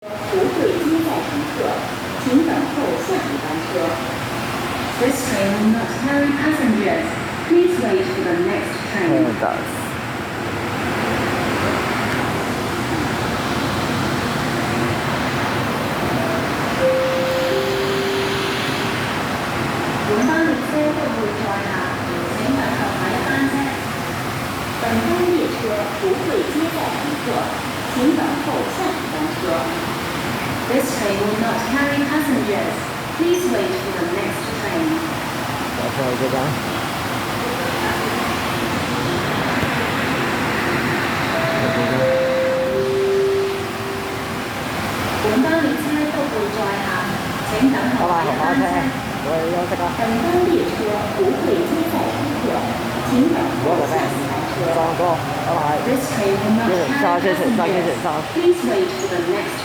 不会接载乘客，请等候下一班车。This train will not carry passengers. Please wait for the next train. It does. 本班列車都會載客，請等候下一班車。本班列車不會接載乘客，請等候下一班車。This train will not carry passengers. Please wait for the next train. 最后这张。本班列車都會載客，請等候下一班車。我要这个。本班列車不會接載乘客，請等候下一班車。拜拜。 This train will not carry passengers. Please wait for the next